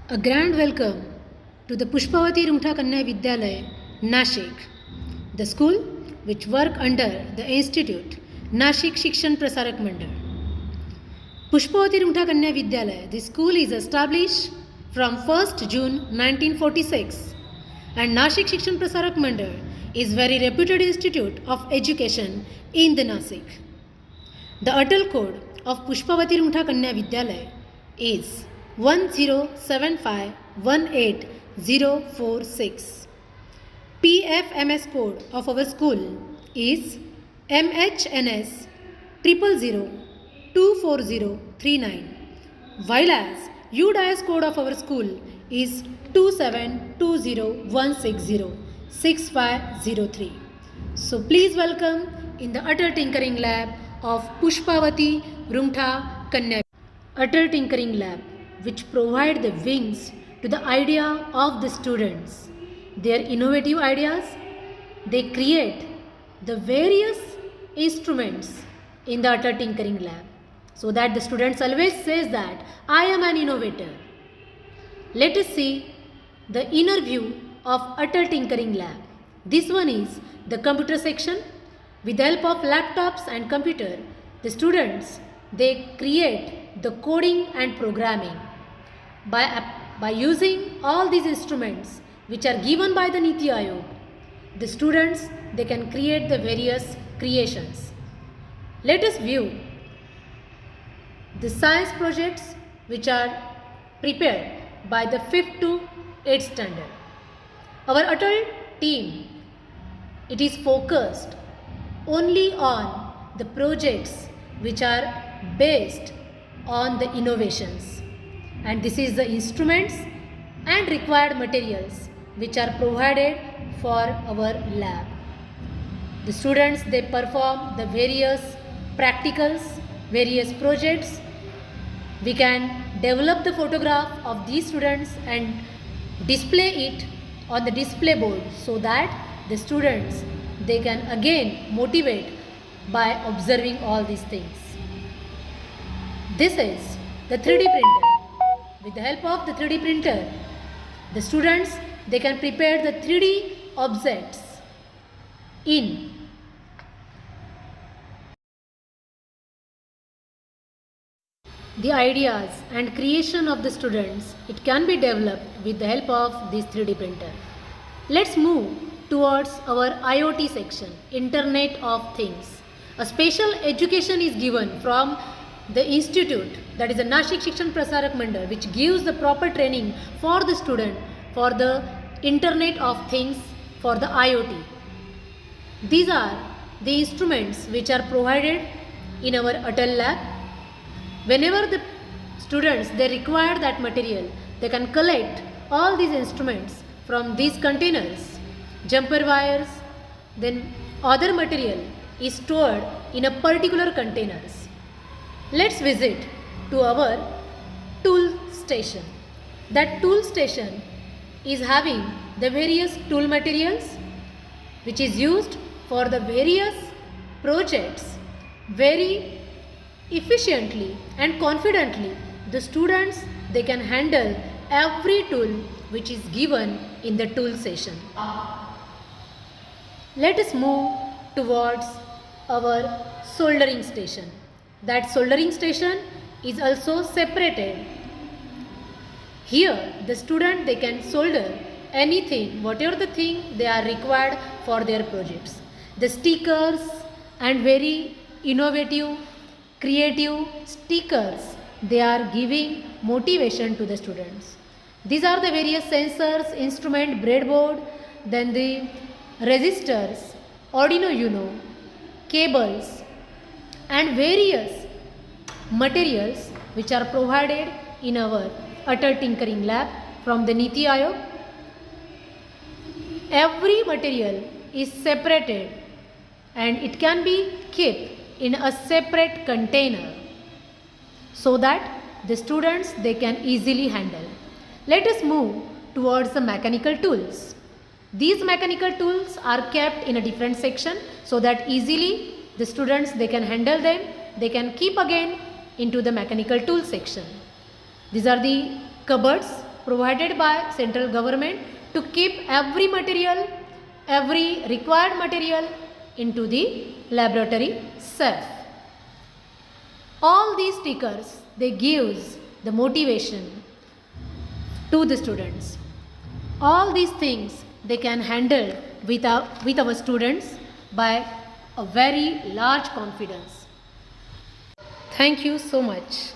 A grand welcome to the Pushpavati Rungta Kanya Vidyalaya, Nashik, the school which work under the institute Nashik Shikshan Prasarak Mandal. Pushpavati Rungta Kanya Vidyalaya, the school is established from 1st June 1946 and Nashik Shikshan Prasarak Mandal is very reputed institute of education in the Nasik. The Atal code of Pushpavati Rungta Kanya Vidyalaya is 107518046. PFMS code of our school is MHNS 000024039, while as UDIS code of our school is 27201606503. So please welcome in the Atal Tinkering Lab of Pushpavati Rungta Kanya. Atal Tinkering Lab, which provide the wings to the idea of the students. Their innovative ideas, they create the various instruments in the Atal Tinkering Lab, so that the students always says that I am an innovator. Let us see the inner view of Atal Tinkering Lab. This one is the computer section. With the help of laptops and computer, the students, they create the coding and programming. By using all these instruments which are given by the Niti Aayog, the students, they can create the various creations. Let us view the science projects which are prepared by the 5th to 8th standard. Our Atal team, it is focused only on the projects which are based on the innovations, and this is the instruments and required materials which are provided for our lab. The students, they perform the various practicals, various projects. We can develop the photograph of these students and display it on the display board, so that the students, they can again motivate by observing all these things. This is the 3D printer. With the help of the 3D printer, the students, they can prepare the 3D objects in the ideas and creation of the students. It can be developed with the help of this 3D printer. Let's move towards our IoT section, Internet of Things. A special education is given from the institute, that is the Nashik Shikshan Prasarak Mandal, which gives the proper training for the student for the Internet of Things, for the IoT. These are the instruments which are provided in our Atal lab. Whenever the students, they require that material, they can collect all these instruments from these containers. Jumper wires, then other material is stored in a particular containers. Let's visit to our tool station. That tool station is having the various tool materials which is used for the various projects. Very efficiently and confidently, the students, they can handle every tool which is given in the tool session. Let us move towards our soldering station. That soldering station is also separated. Here the student, they can solder anything, whatever the thing they are required for their projects. The stickers and very innovative, creative stickers, they are giving motivation to the students. These are the various sensors, instrument, breadboard, then the resistors, Arduino Uno, cables and various materials which are provided in our Atal Tinkering Lab from the Niti Aayog. Every material is separated and it can be kept in a separate container, so that the students, they can easily handle. Let us move towards the mechanical tools. These mechanical tools are kept in a different section, so that easily the students, they can handle them. They can keep again into the mechanical tool section. These are the cupboards provided by central government to keep every material, every required material into the laboratory safe. All these stickers, they gives the motivation to the students. All these things they can handle with our students by a very large confidence. Thank you so much.